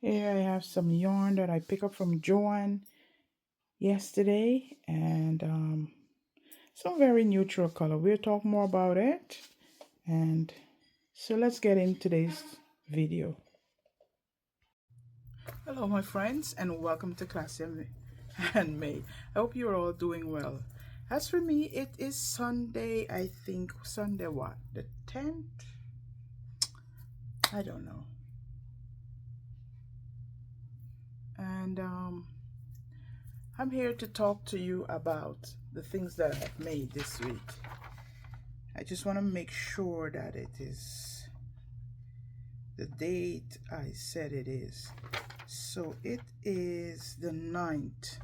Here I have some yarn that I picked up from Joanne yesterday, and some very neutral color. We'll talk more about it. And so let's get into today's video. Hello my friends, and welcome to Clasihandmade. I hope you're all doing well. As for me, it is Sunday, I think. Sunday what? The 10th? I don't know. And I'm here to talk to you about the things that I've made this week. I just want to make sure that it is the date I said it is. So it is the 9th.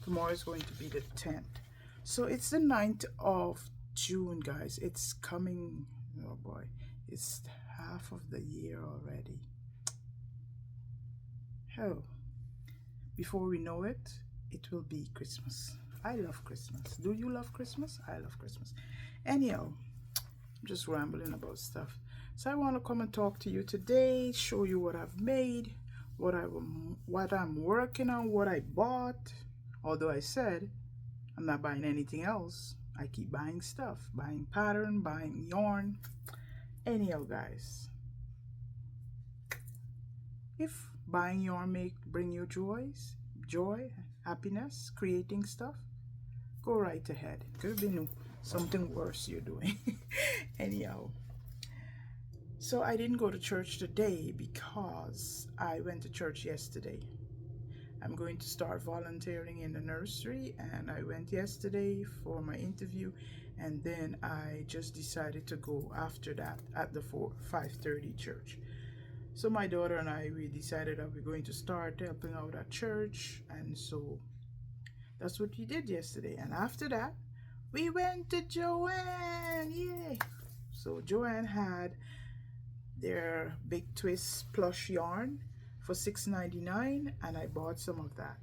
Tomorrow is going to be the 10th. So it's the 9th of June, guys. It's coming. Oh boy, it's half of the year already. Oh, before we know it, it will be Christmas. I love Christmas. Do you love Christmas? I love Christmas. Anyhow, I'm just rambling about stuff. So I want to come and talk to you today, show you what I've made, what I'm working on, what I bought. Although I said I'm not buying anything else. I keep buying stuff, buying pattern, buying yarn. Anyhow, guys, if buying yarn bring you joy, happiness, creating stuff, go right ahead. Could be something worse you're doing. Anyhow, so I didn't go to church today because I went to church yesterday. I'm going to start volunteering in the nursery, and I went yesterday for my interview, and then I just decided to go after that at the 5:30 church. So my daughter and I, we decided that we're going to start helping out at church, and so that's what we did yesterday. And after that, we went to Joanne. Yay! So Joanne had their Big Twist plush yarn for $6.99, and I bought some of that.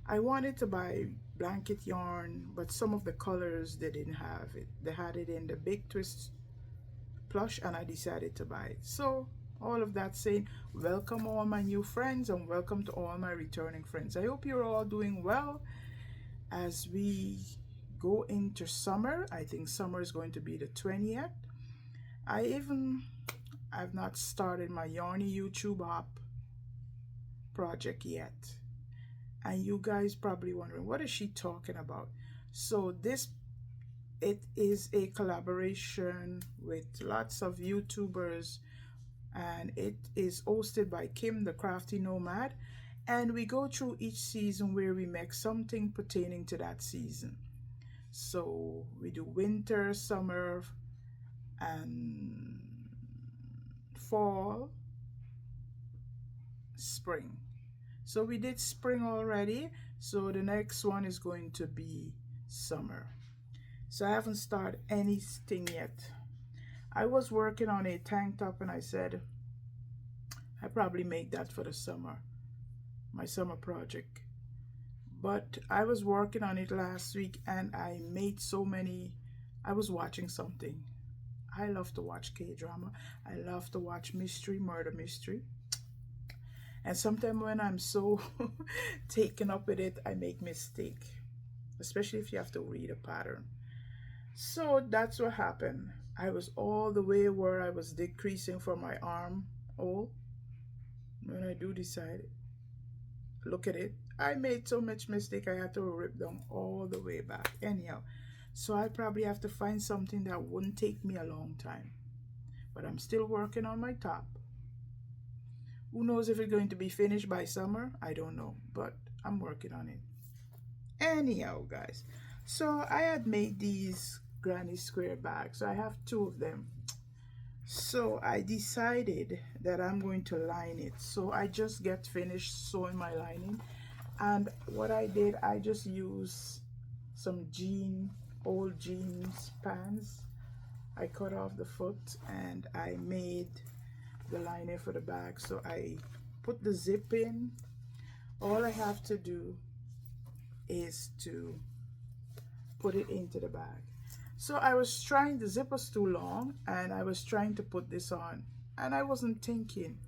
I wanted to buy blanket yarn, but some of the colors they didn't have it. They had it in the Big Twist plush, and I decided to buy it. So all of that saying, welcome all my new friends, and welcome to all my returning friends. I hope you're all doing well as we go into summer. I think summer is going to be the 20th. I've not started my Yarny YouTube app project yet, and you guys probably wondering, what is she talking about? So it is a collaboration with lots of YouTubers, and it is hosted by Kim the Crafty Nomad, and we go through each season where we make something pertaining to that season. So we do winter, summer, and fall, spring. So we did spring already, so the next one is going to be summer. So I haven't started anything yet. I was working on a tank top, and I said I probably make that for the summer, my summer project. But I was working on it last week, and I made so many. I was watching something. I love to watch K-drama. I love to watch murder mystery. And sometimes when I'm so taken up with it, I make mistake, especially if you have to read a pattern. So that's what happened. I was all the way where I was decreasing from my armhole. When I do decide, look at it, I made so much mistake, I had to rip them all the way back. Anyhow, so I probably have to find something that wouldn't take me a long time. But I'm still working on my top. Who knows if it's going to be finished by summer? I don't know, but I'm working on it. Anyhow, guys, so I had made these granny square bags. So I have two of them. So I decided that I'm going to line it. So I just get finished sewing my lining, and what I did, I just used some old jeans pants. I cut off the foot and I made the lining for the bag. So I put the zip in. All I have to do is to put it into the bag. So I was trying, the zip was too long, and I was trying to put this on, and I wasn't thinking.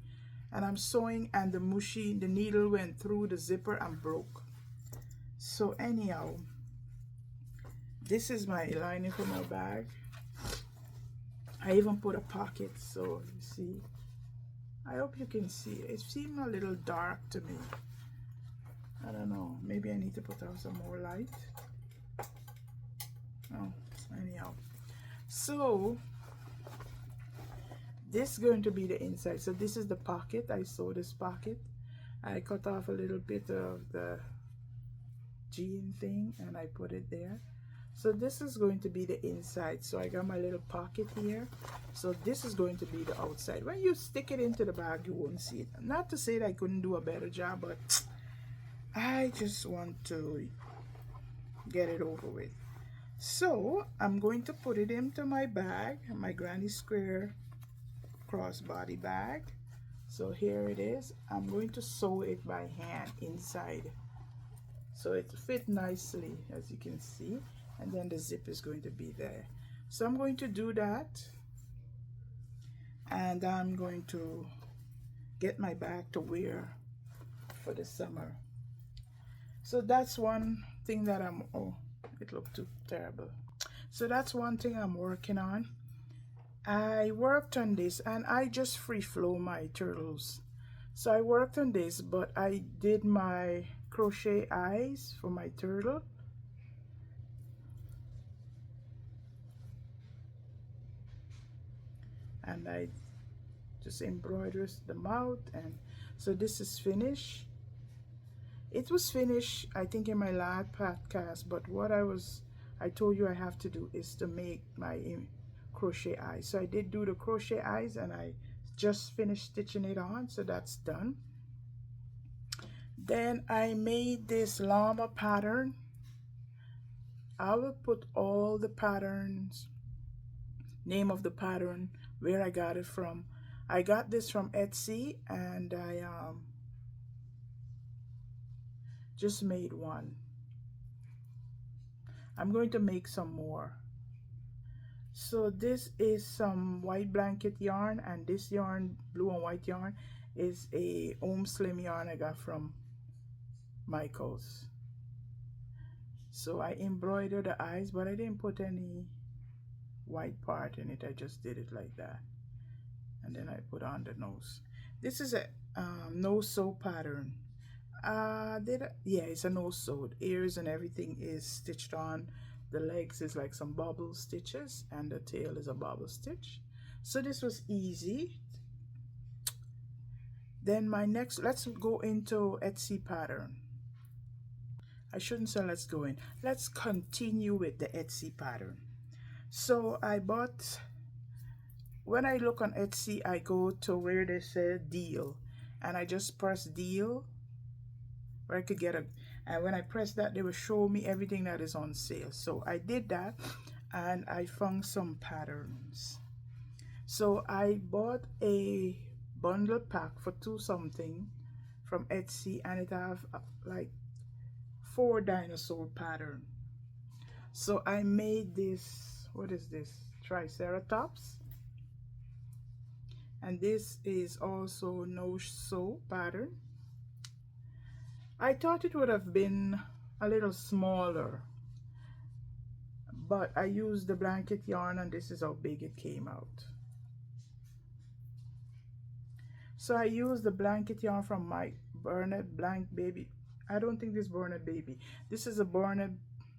and I'm sewing, and the needle went through the zipper and broke. So anyhow, this is my lining for my bag. I even put a pocket, so you see. I hope you can see it. It seemed a little dark to me. I don't know, maybe I need to put out some more light. Oh, anyhow, so this is going to be the inside. So this is the pocket. I sewed this pocket. I cut off a little bit of the jean thing and I put it there. So this is going to be the inside. So I got my little pocket here. So this is going to be the outside. When you stick it into the bag, you won't see it. Not to say that I couldn't do a better job, but I just want to get it over with. So I'm going to put it into my bag, my granny square crossbody bag. So here it is. I'm going to sew it by hand inside, so it fit nicely, as you can see, and then the zip is going to be there. So I'm going to do that, and I'm going to get my bag to wear for the summer. So that's one thing that oh, it looked too terrible. So that's one thing I'm working on. I worked on this and I just free flow my turtles. So I worked on this, but I did my crochet eyes for my turtle. And I just embroidered the mouth, and so this is finished. It was finished, I think, in my last podcast, but what I told you I have to do is to make my crochet eyes. So I did do the crochet eyes and I just finished stitching it on, so that's done. Then I made this llama pattern. I will put all the patterns, name of the pattern, where I got it from. I got this from Etsy, and I just made one. I'm going to make some more. So this is some white blanket yarn, and this yarn, blue and white yarn, is a Home Slim yarn I got from Michael's. So I embroidered the eyes, but I didn't put any white part in it. I just did it like that, and then I put on the nose. This is a no sew pattern. Yeah, it's a no sewed. Ears and everything is stitched on. The legs is like some bubble stitches, and the tail is a bubble stitch. So this was easy. Then my next, let's go into Etsy pattern. I shouldn't say let's go in. Let's continue with the Etsy pattern. So I bought, when I look on Etsy, I go to where they say deal, and I just press deal, where I could get a, and when I press that, they will show me everything that is on sale. So I did that, and I found some patterns. So I bought a bundle pack for $2 something from Etsy, and it have like 4 dinosaur pattern. So I made this, what is this, Triceratops, and this is also no sew pattern. I thought it would have been a little smaller, but I used the blanket yarn, and this is how big it came out. So I used the blanket yarn from my Bernard Blank Baby. I don't think this Bernard Baby. This is a Bernard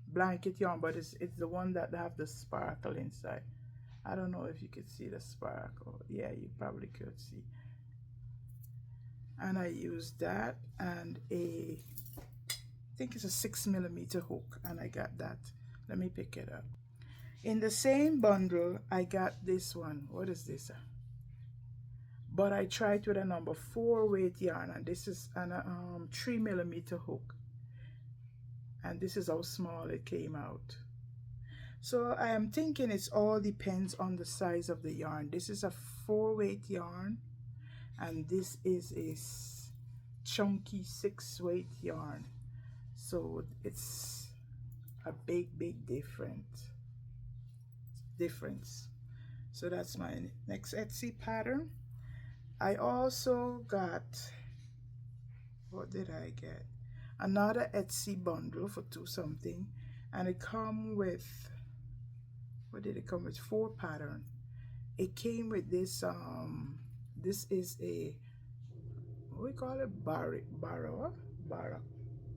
blanket yarn, but it's the one that have the sparkle inside. I don't know if you could see the sparkle. Yeah, you probably could see. And I used that, and I think it's a 6mm hook, and I got that. Let me pick it up. In the same bundle, I got this one. What is this? But I tried with a number 4 weight yarn, and this is an 3mm hook, and this is how small it came out. So I am thinking it's all depends on the size of the yarn. This is a 4 weight yarn, and this is a chunky 6 weight yarn. So it's a big difference. So that's my next Etsy pattern. I also got, what did I get? Another Etsy bundle for 2 something, and it come with, what did it come with? 4 pattern. It came with this this is a, what we call it, barra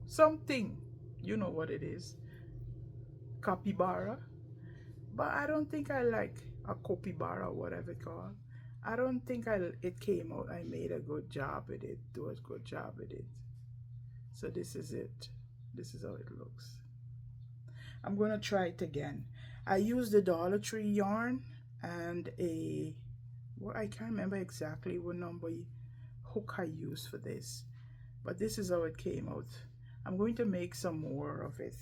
something, you know what it is, capybara. But I don't think I like a capybara or whatever it called. I don't think it came out. I made a good job with it. Do a good job with it. So this is it. This is how it looks. I'm gonna try it again. I used the Dollar Tree yarn and a, well, I can't remember exactly what number hook I used for this, but this is how it came out. I'm going to make some more of it.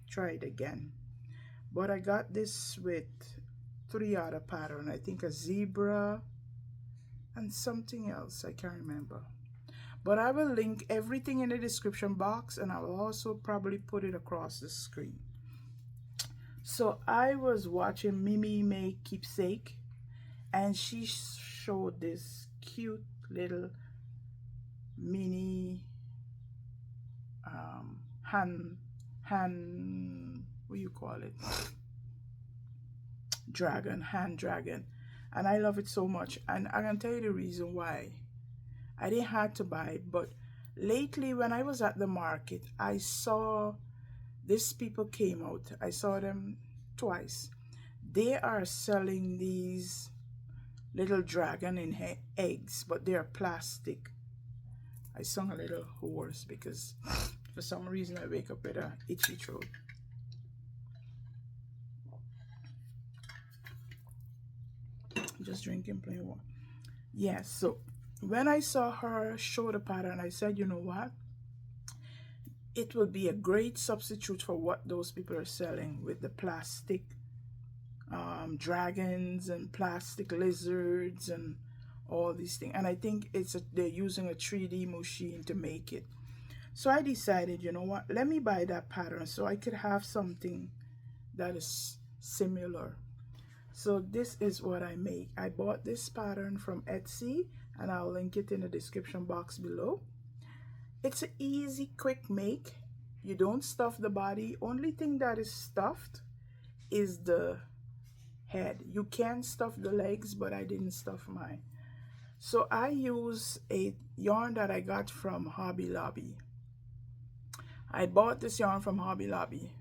Try it again. But I got this with 3 other pattern. I think a zebra and something else. I can't remember. But I will link everything in the description box, and I will also probably put it across the screen. So I was watching Mimi make keepsake, and she showed this cute little mini hand, what do you call it, hand dragon, and I love it so much. And I can tell you the reason why. I didn't have to buy it, but lately when I was at the market, I saw these people came out. I saw them twice. They are selling these little dragon in eggs, but they're plastic. I sung a little hoarse because for some reason I wake up with a itchy throat. Just drinking plain water. Yes, so when I saw her show the pattern, I said, you know what? It will be a great substitute for what those people are selling with the plastic dragons and plastic lizards and all these things. And I think they're using a 3D machine to make it. So I decided, you know what, let me buy that pattern so I could have something that is similar. So this is what I make. I bought this pattern from Etsy, and I'll link it in the description box below. It's an easy, quick make. You don't stuff the body. Only thing that is stuffed is the head. You can stuff the legs, but I didn't stuff mine. So I use a yarn that I got from Hobby Lobby. I bought this yarn from Hobby Lobby.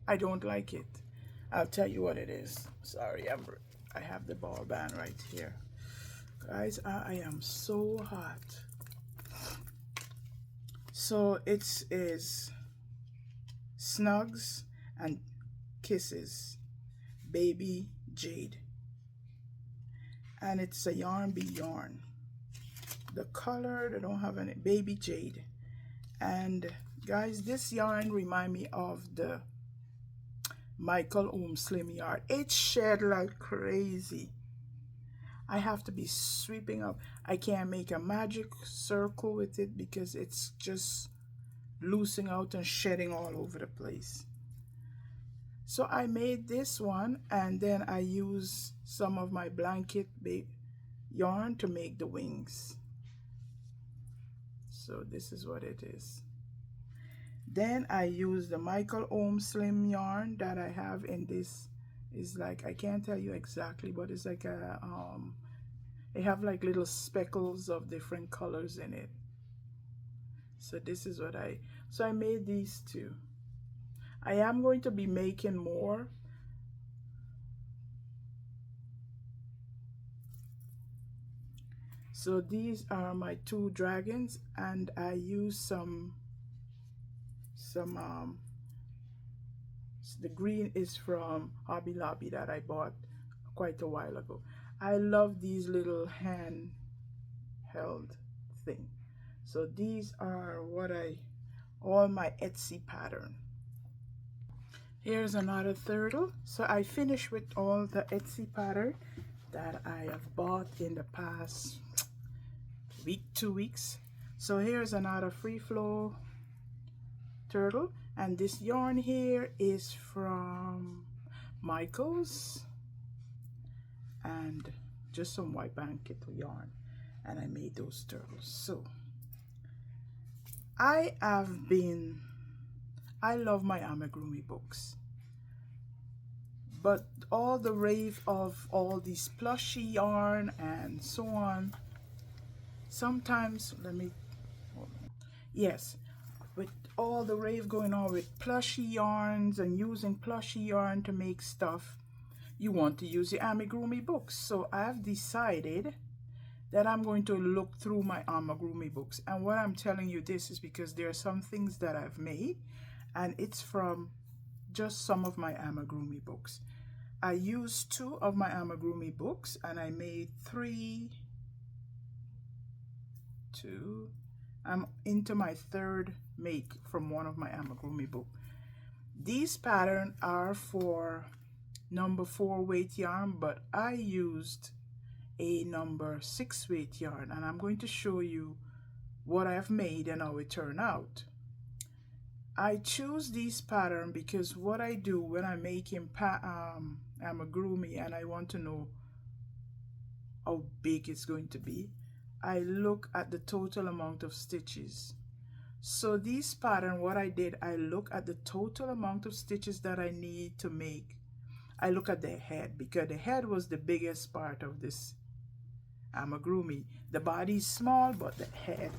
I don't like it. I'll tell you what it is. Sorry, I have the ball band right here. Guys, I am so hot. So it is Snugs and Kisses Baby Jade, and it's a yarn bee yarn. The color, they don't have any, Baby Jade. And guys, this yarn remind me of the Michael Ohm Slim yarn. It shed like crazy. I have to be sweeping up. I can't make a magic circle with it because it's just loosening out and shedding all over the place. So I made this one, and then I use some of my blanket yarn to make the wings. So this is what it is. Then I use the Michael Ohm Slim yarn that I have in this. Is like, I can't tell you exactly, but it's like a they have like little speckles of different colors in it. So this is what I made these two. I am going to be making more. So these are my 2 dragons, and I use some the green is from Hobby Lobby that I bought quite a while ago. I love these little hand-held thing. So these are all my Etsy pattern. Here's another turtle. So I finished with all the Etsy pattern that I have bought in the past week, 2 weeks. So here's another free flow turtle, and this yarn here is from Michael's, and just some white blanket yarn. and I made those turtles. So I love my amigurumi books, but all the rave of all these plushy yarn and so on, sometimes, yes, with all the rave going on with plushy yarns and using plushy yarn to make stuff, you want to use the amigurumi books. So I've decided that I'm going to look through my amigurumi books. And what I'm telling you this is because there are some things that I've made, and it's from just some of my amigurumi books. I used 2 of my amigurumi books, and I made 3, 2. I'm into my 3rd make from one of my amigurumi book. These patterns are for number 4 weight yarn, but I used a number 6 weight yarn, and I'm going to show you what I've made and how it turned out. I choose these pattern because what I do when I'm making amigurumi and I want to know how big it's going to be, I look at the total amount of stitches. So this pattern, what I did, I look at the total amount of stitches that I need to make. I look at the head because the head was the biggest part of this amigurumi. The body is small, but the head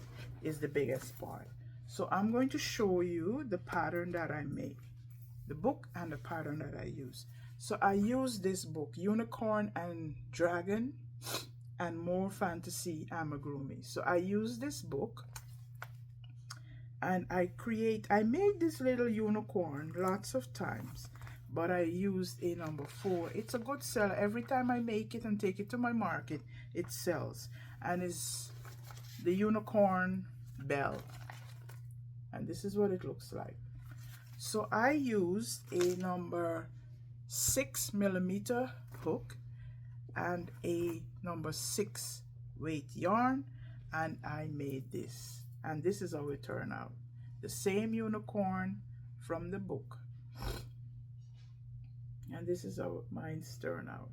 is the biggest part. So I'm going to show you the pattern that I made, the book and the pattern that I use. So I use this book, Unicorn and Dragon and More Fantasy Amigurumi. So I use this book and I made this little unicorn lots of times, but I used a number 4. It's a good seller. Every time I make it and take it to my market, it sells. And it's the unicorn bell. And this is what it looks like. So I used a number 6mm hook and a number 6 weight yarn, and I made this. And this is how it turned out. The same unicorn from the book. And this is how mine's turned out.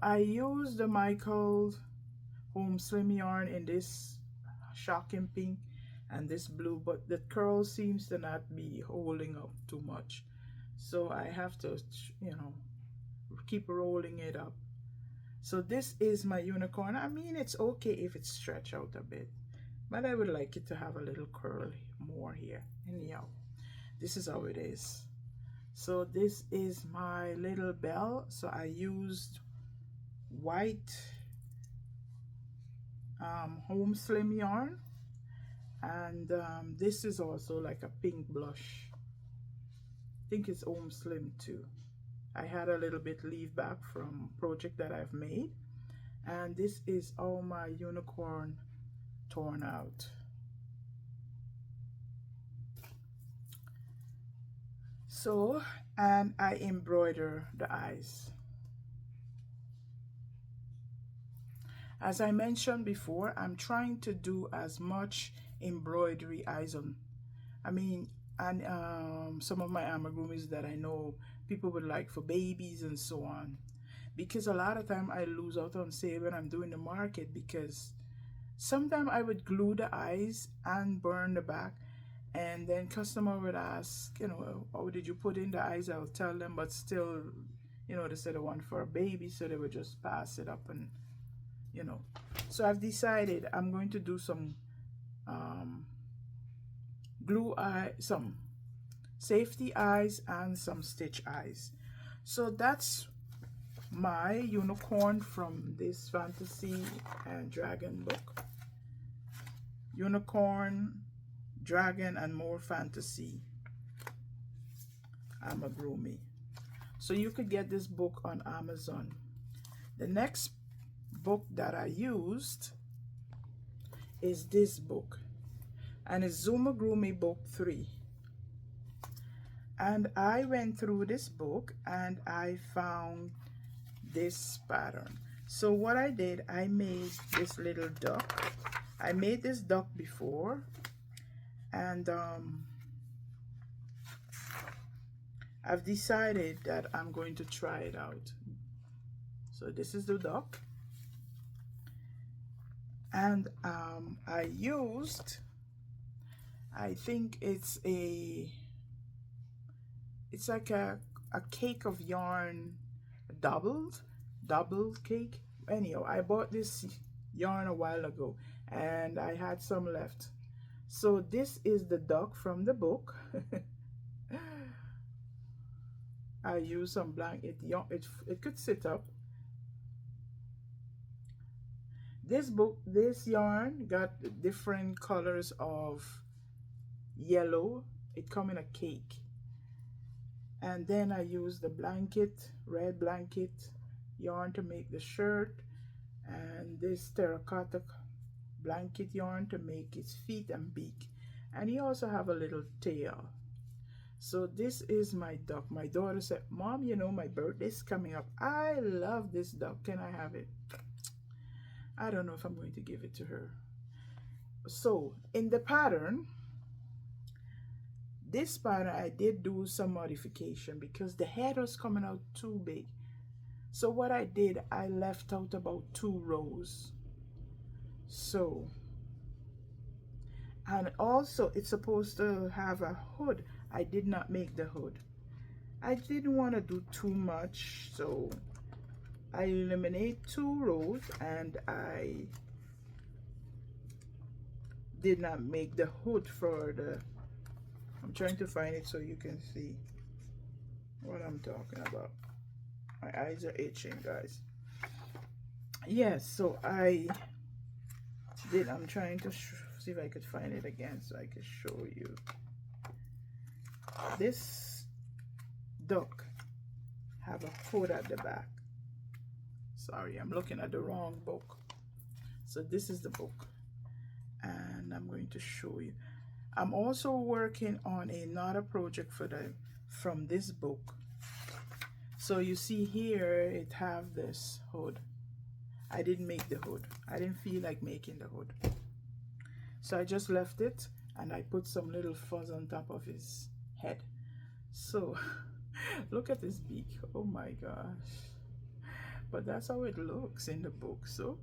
I used the Michael's Home Slim yarn in this shocking pink and this blue, but the curl seems to not be holding up too much. So I have to, you know, keep rolling it up. So this is my unicorn. I mean, it's okay if it's stretched out a bit, but I would like it to have a little curl more here. Anyhow, this is how it is. So this is my little bell. So I used white Home Slim yarn, and this is also like a pink blush. I think it's Home Slim too. I had a little bit leave back from project that I've made, and this is all my unicorn torn out. So, and I embroider the eyes. As I mentioned before, I'm trying to do as much embroidery eyes on, and some of my amigurumis that I know people would like for babies and so on, because a lot of time I lose out on sale when I'm doing the market, because sometimes I would glue the eyes and burn the back, and then customer would ask, you know, how did you put in the eyes? I'll tell them, but still, you know, they said they want for a baby, so they would just pass it up, and you know. So I've decided I'm going to do some glue eye, some safety eyes and some stitch eyes. So that's my unicorn from this Fantasy and Dragon book. Unicorn, Dragon, and More Fantasy Amgurumi. So you could get this book on Amazon. The next book that I used is this book, and it's Amgurumi book 3. And I went through this book and I found this pattern. So what I did, I made this little duck. I made this duck I've decided that I'm going to try it out. So this is the duck, and I used, I think it's like a cake of yarn, double cake. Anyhow, I bought this yarn a while ago and I had some left. So this is the duck from the book. I used some blanket yarn. It could sit up. This yarn got different colors of yellow. It come in a cake. And then I used the blanket, red blanket yarn to make the shirt, and this terracotta blanket yarn to make its feet and beak. And he also have a little tail. So this is my duck. My daughter said, Mom, you know my birthday's coming up. I love this duck. Can I have it? I don't know if I'm going to give it to her. So in the pattern, this pattern I did do some modification because the head was coming out too big. So what I did, I left out about 2 rows. So, and also it's supposed to have a hood. I did not make the hood. I didn't want to do too much, so I eliminate 2 rows and I did not make the hood for the, I'm trying to find it so you can see what I'm talking about. My eyes are itching, guys. Yes, so I'm trying to see if I could find it again so I could show you. This duck have a hood at the back. Sorry, I'm looking at the wrong book. So this is the book, and I'm going to show you. I'm also working on another project from this book. So you see here it have this hood. I didn't make the hood. I didn't feel like making the hood. So I just left it and I put some little fuzz on top of his head. So look at this beak. Oh my gosh. But that's how it looks in the book. So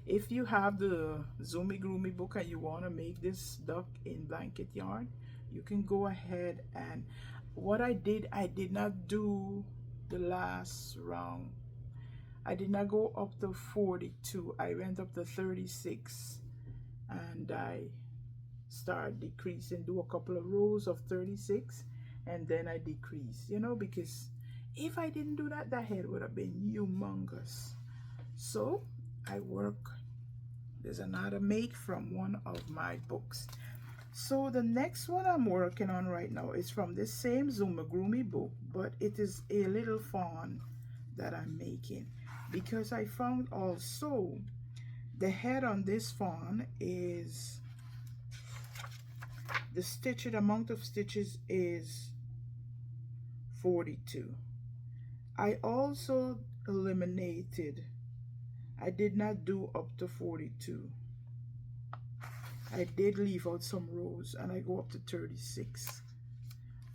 if you have the Amgurumi book and you want to make this duck in blanket yarn, you can go ahead. And what I did not do the last round. I did not go up to 42. I went up to 36 and I start decreasing, do a couple of rows of 36 and then I decrease, you know, because if I didn't do that, that head would have been humongous. So I work, there's another make from one of my books. So the next one I'm working on right now is from this same Amgurumi book, but it is a little fawn that I'm making, because I found also the head on this fawn is, the stitching amount of stitches is 42. I also eliminated, I did not do up to 42. I did leave out some rows and I go up to 36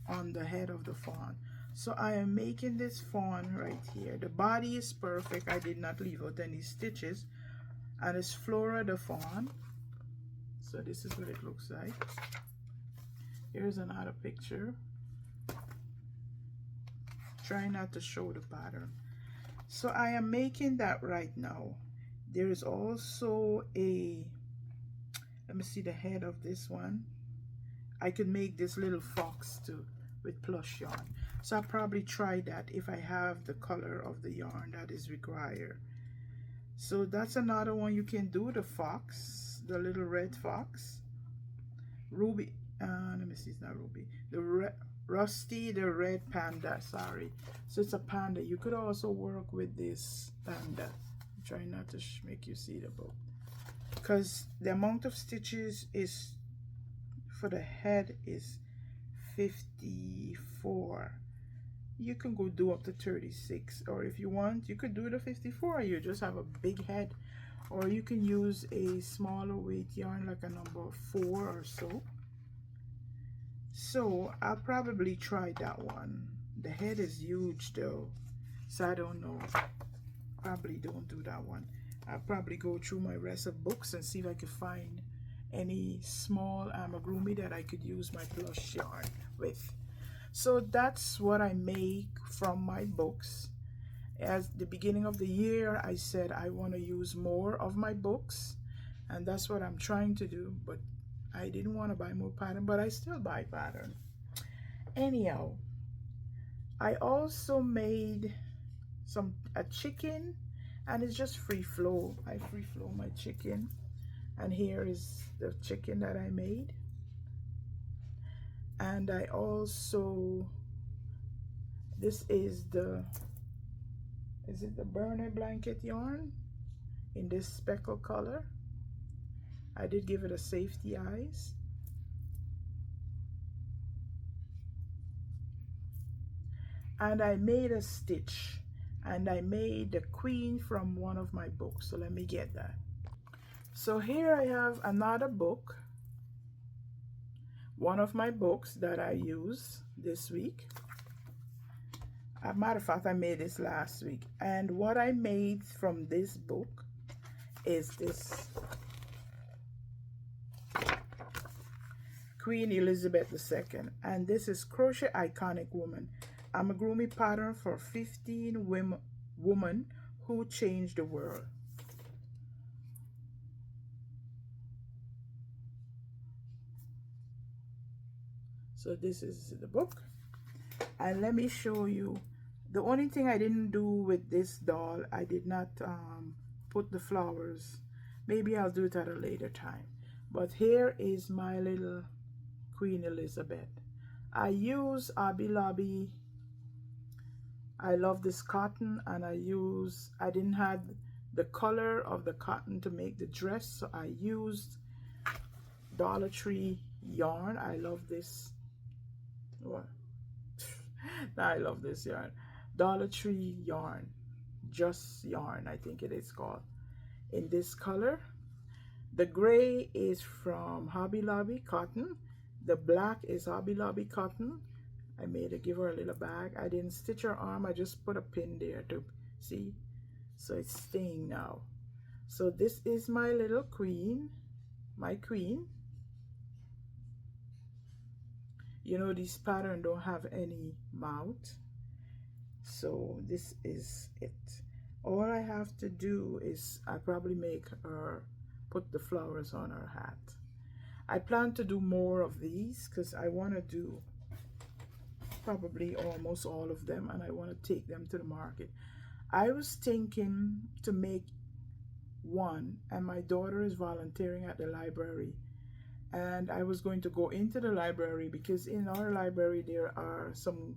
on the head of the fawn. So I am making this fawn right here. The body is perfect. I did not leave out any stitches. And it's Flora the fawn. So this is what it looks like. Here's another picture. Try not to show the pattern. So I am making that right now. There is also a, let me see the head of this one. I could make this little fox too with plush yarn. So I'll probably try that if I have the color of the yarn that is required. So that's another one you can do, the fox, the little red fox. Ruby, let me see, it's not Ruby. The Rusty, the red panda, sorry. So it's a panda. You could also work with this panda. I'm trying not to make you see the book, because the amount of stitches is, for the head is 54. You can go do up to 36, or if you want you could do the 54. You just have a big head, or you can use a smaller weight yarn like a number 4 or so. So I'll probably try that one. The head is huge though, so I don't know. Probably don't do that one. I'll probably go through my rest of books and see if I could find any small amigurumi that I could use my plush yarn with. So that's what I make from my books. At the beginning of the year, I said I want to use more of my books, and that's what I'm trying to do. But I didn't want to buy more pattern, but I still buy pattern. Anyhow, I also made a chicken, and it's just free flow. I free flow my chicken, and here is the chicken that I made. And I also, this is the burner blanket yarn in this speckle color. I did give it a safety eyes. And I made a stitch, and I made the queen from one of my books. So let me get that. So here I have another book, one of my books that I use this week. As a matter of fact, I made this last week, and what I made from this book is this Queen Elizabeth II, and this is Crochet Iconic Woman, Amgurumi pattern for 15 women who changed the world. So this is the book, and let me show you. The only thing I didn't do with this doll, I did not put the flowers. Maybe I'll do it at a later time. But here is my little Queen Elizabeth. I use Hobby Lobby. I love this cotton, and I didn't have the color of the cotton to make the dress, so I used Dollar Tree yarn. I love this. What? I love this yarn. Dollar Tree yarn, just yarn, I think it is called, in this color. The gray is from Hobby Lobby cotton. The black is Hobby Lobby cotton. I made her, give her a little bag. I didn't stitch her arm, I just put a pin there to see. So it's staying now. So this is my little queen, my queen. You know, this pattern don't have any mouth, so this is it. All I have to do is I probably make her put the flowers on her hat. I plan to do more of these because I want to do probably almost all of them, and I want to take them to the market. I was thinking to make one, and my daughter is volunteering at the library, and I was going to go into the library because in our library there are some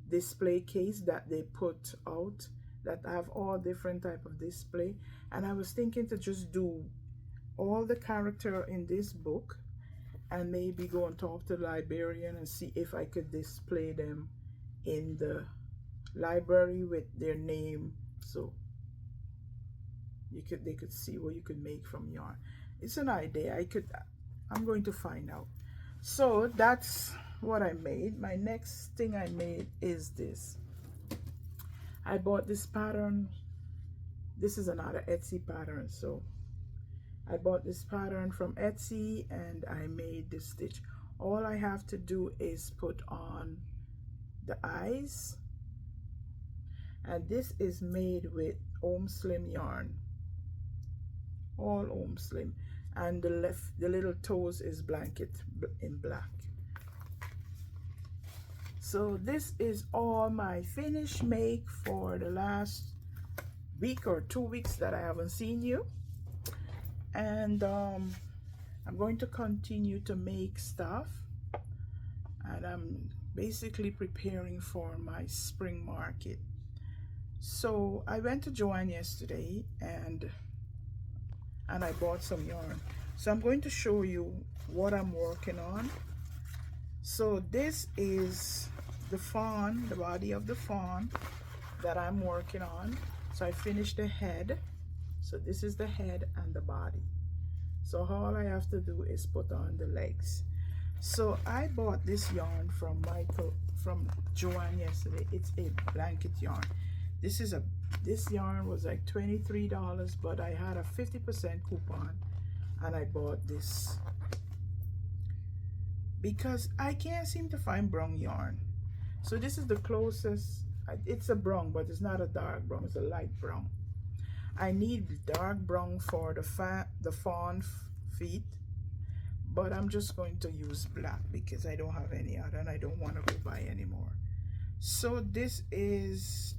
display case that they put out that have all different type of display, and I was thinking to just do all the character in this book and maybe go and talk to the librarian and see if I could display them in the library with their name, so they could see what you could make from yarn. It's an idea. I'm going to find out. So that's what I made. My next thing I made is this. I bought this pattern. This is another Etsy pattern. So I bought this pattern from Etsy and I made this stitch. All I have to do is put on the eyes, and this is made with Home Slim yarn, all Home Slim, and the little toes is blanket in black. So this is all my finished make for the last week or 2 weeks that I haven't seen you, and I'm going to continue to make stuff, and I'm basically preparing for my spring market. So I went to Joann yesterday and I bought some yarn. So I'm going to show you what I'm working on. So this is the fawn, the body of the fawn that I'm working on. So I finished the head. So this is the head and the body. So all I have to do is put on the legs. So I bought this yarn from Joanne yesterday. It's a blanket yarn. This yarn was like $23, but I had a 50% coupon and I bought this because I can't seem to find brown yarn. So this is the closest. It's a brown, but it's not a dark brown, it's a light brown. I need dark brown for the fawn feet, but I'm just going to use black because I don't have any other and I don't want to go buy anymore. So this is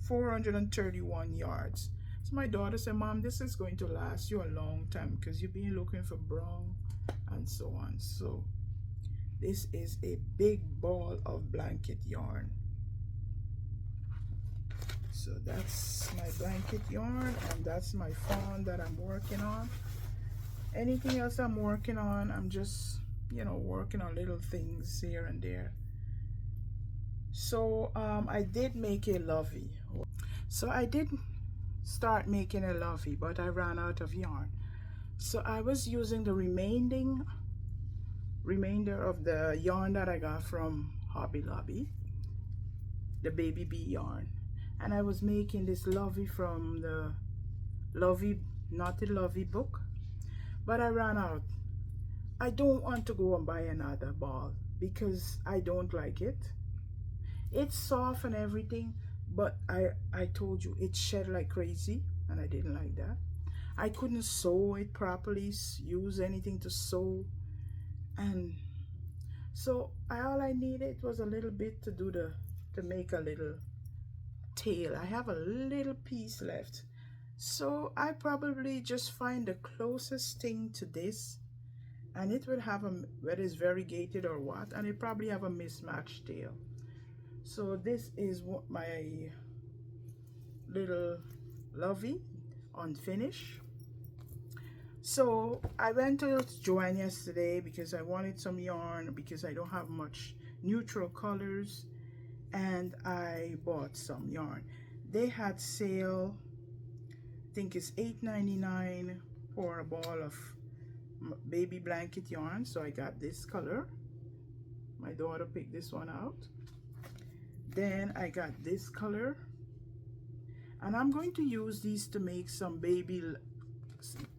431 yards. So my daughter said, Mom, this is going to last you a long time because you've been looking for brown and so on. So this is a big ball of blanket yarn. So that's my blanket yarn, and that's my fawn that I'm working on. Anything else I'm working on, I'm just, you know, working on little things here and there. So I did make a lovey. So I did start making a lovey, but I ran out of yarn. So I was using the remainder of the yarn that I got from Hobby Lobby, the baby bee yarn, and I was making this lovey from the Naughty Lovey book, but I ran out. I don't want to go and buy another ball because I don't like it. It's soft and everything, but I told you it shed like crazy and I didn't like that. I couldn't sew it properly, use anything to sew, and so all I needed was a little bit to make a little tail. I have a little piece left, so I probably just find the closest thing to this, and it would have whether it's variegated or what, and it probably have a mismatched tail. So this is what my little lovey unfinished. So I went to Joanne yesterday because I wanted some yarn because I don't have much neutral colors, and I bought some yarn. They had sale, I think it's $8.99 for a ball of baby blanket yarn. So I got this color. My daughter picked this one out. Then I got this color, and I'm going to use these to make some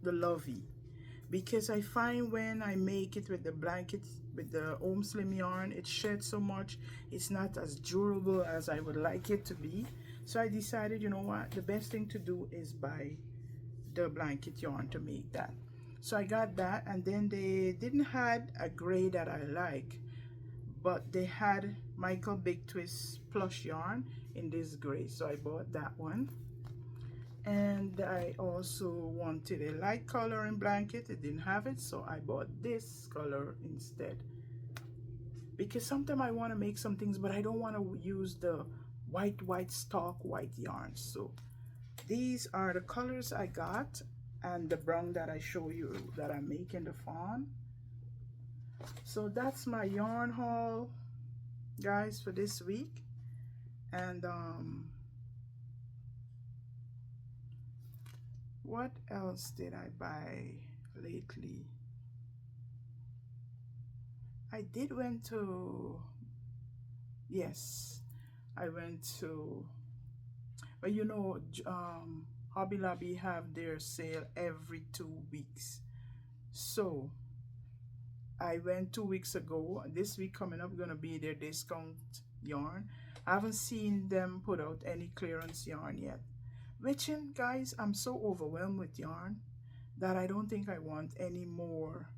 the lovey, because I find when I make it with the blanket with the Home Slim yarn, it sheds so much, it's not as durable as I would like it to be. So I decided, you know what, the best thing to do is buy the blanket yarn to make that. So I got that, and then they didn't had a gray that I like, but they had Michael Big Twist plush yarn in this gray, so I bought that one. And I also wanted a light color in blanket. It didn't have it, so I bought this color instead, because sometimes I want to make some things but I don't want to use the white stock white yarn. So these are the colors I got, and the brown that I show you that I'm making the fawn. So that's my yarn haul, guys, for this week. And what else did I buy lately? I went to, yes, I went to, but you know, Hobby Lobby have their sale every 2 weeks. So I went 2 weeks ago. This week coming up gonna be their discount yarn. I haven't seen them put out any clearance yarn yet, which, guys, I'm so overwhelmed with yarn that I don't think I want any more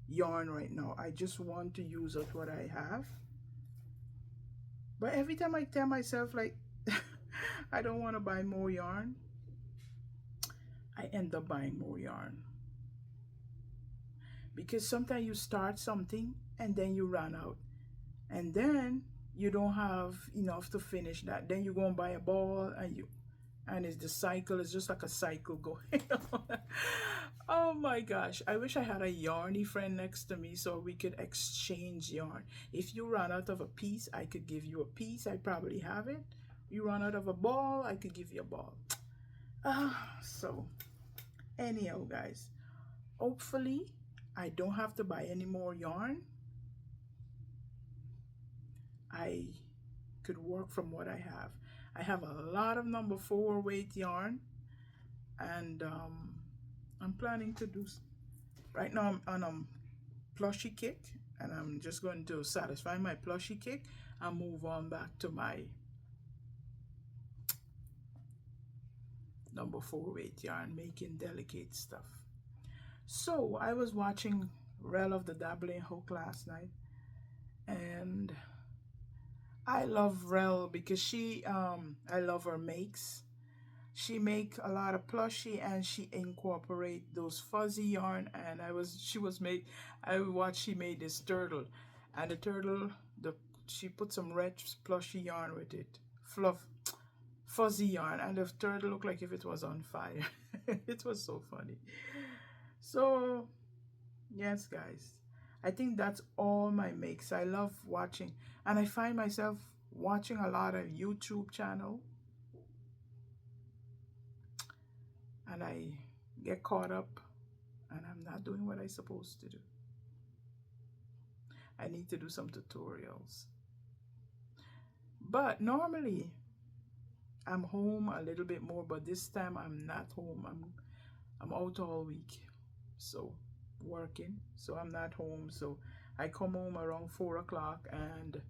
yarn right now. I just want to use up what I have. But every time I tell myself like I don't want to buy more yarn, I end up buying more yarn, because sometimes you start something and then you run out, and then you don't have enough to finish that. Then you go and buy a ball, and it's the cycle. It's just like a cycle going on. Oh my gosh, I wish I had a yarny friend next to me so we could exchange yarn. If you run out of a piece, I could give you a piece. I probably have it. You run out of a ball, I could give you a ball. So anyhow, guys, hopefully I don't have to buy any more yarn. I could work from what I have. I have a lot of number 4 weight yarn, and I'm planning to do, right now I'm on a plushy kick, and I'm just going to satisfy my plushy kick and move on back to my number 4 weight yarn, making delicate stuff. So I was watching Rel of the Dabbling Hook last night, and I love Rel because she I love her makes. She make a lot of plushy, and she incorporate those fuzzy yarn, and I watched, she made this turtle, and the turtle, she put some red plushy yarn with it, fuzzy yarn, and the turtle looked like if it was on fire. It was so funny. So yes, guys, I think that's all my makes. I love watching, and I find myself watching a lot of YouTube channel, and I get caught up, and I'm not doing what I'm supposed to do. I need to do some tutorials. But normally I'm home a little bit more, but this time I'm not home. I'm out all week, so working, so I'm not home. So I come home around 4 o'clock, and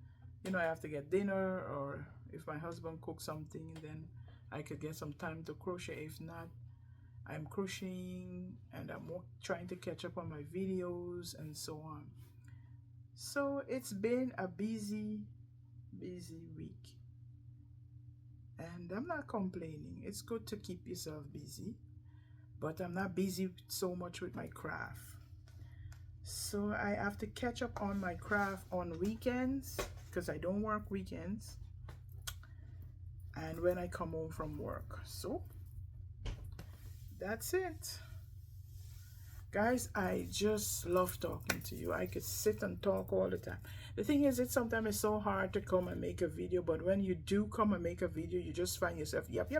I have to get dinner, or if my husband cooks something, then I could get some time to crochet. If not, I'm crocheting, and I'm trying to catch up on my videos and so on. So it's been a busy week, and I'm not complaining. It's good to keep yourself busy, but I'm not busy so much with my craft. So I have to catch up on my craft on weekends, because I don't work weekends, and when I come home from work. So that's it, guys. I just love talking to you. I could sit and talk all the time. The thing is, sometimes it's so hard to come and make a video, but when you do come and make a video, you just find yourself yep.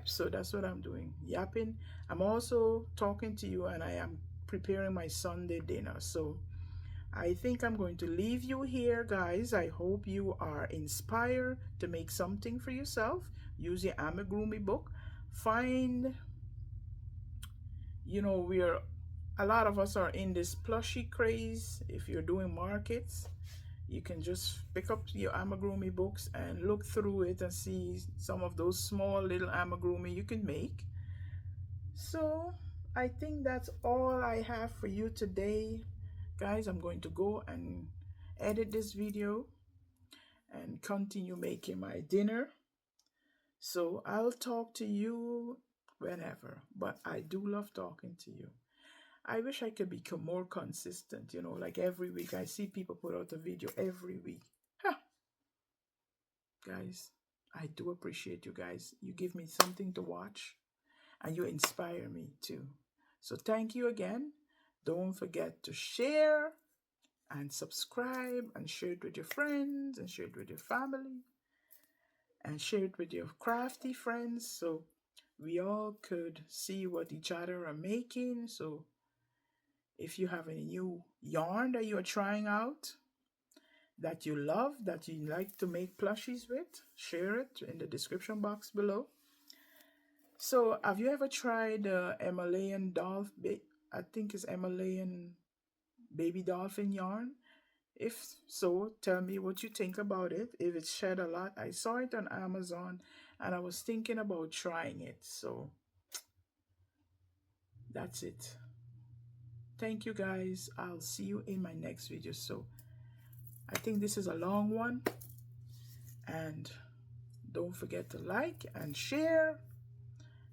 So that's what I'm doing, yapping. I'm also talking to you, and I am preparing my Sunday dinner. So I think I'm going to leave you here, guys. I hope you are inspired to make something for yourself. Use your Amgurumi book. Find, a lot of us are in this plushy craze. If you're doing markets, you can just pick up your amigurumi books and look through it and see some of those small little amigurumi you can make. So I think that's all I have for you today, guys. I'm going to go and edit this video and continue making my dinner. So I'll talk to you whenever, but I do love talking to you. I wish I could become more consistent, like every week. I see people put out a video every week. Guys, I do appreciate you guys. You give me something to watch, and you inspire me too. So thank you again. Don't forget to share and subscribe, and share it with your friends, and share it with your family, and share it with your crafty friends, so we all could see what each other are making. So if you have any new yarn that you are trying out, that you love, that you like to make plushies with, share it in the description box below. So have you ever tried Himalayan dolphin? I think it's Himalayan baby dolphin yarn. If so, tell me what you think about it. If it shed a lot, I saw it on Amazon, and I was thinking about trying it. So that's it. Thank you, guys. I'll see you in my next video. So I think this is a long one, and don't forget to like and share,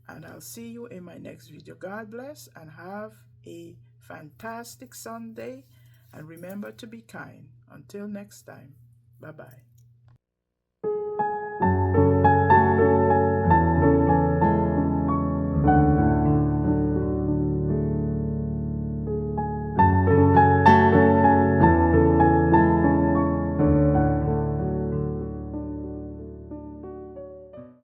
and I'll see you in my next video. God bless, and have a fantastic Sunday, and remember to be kind. Until next time, bye bye.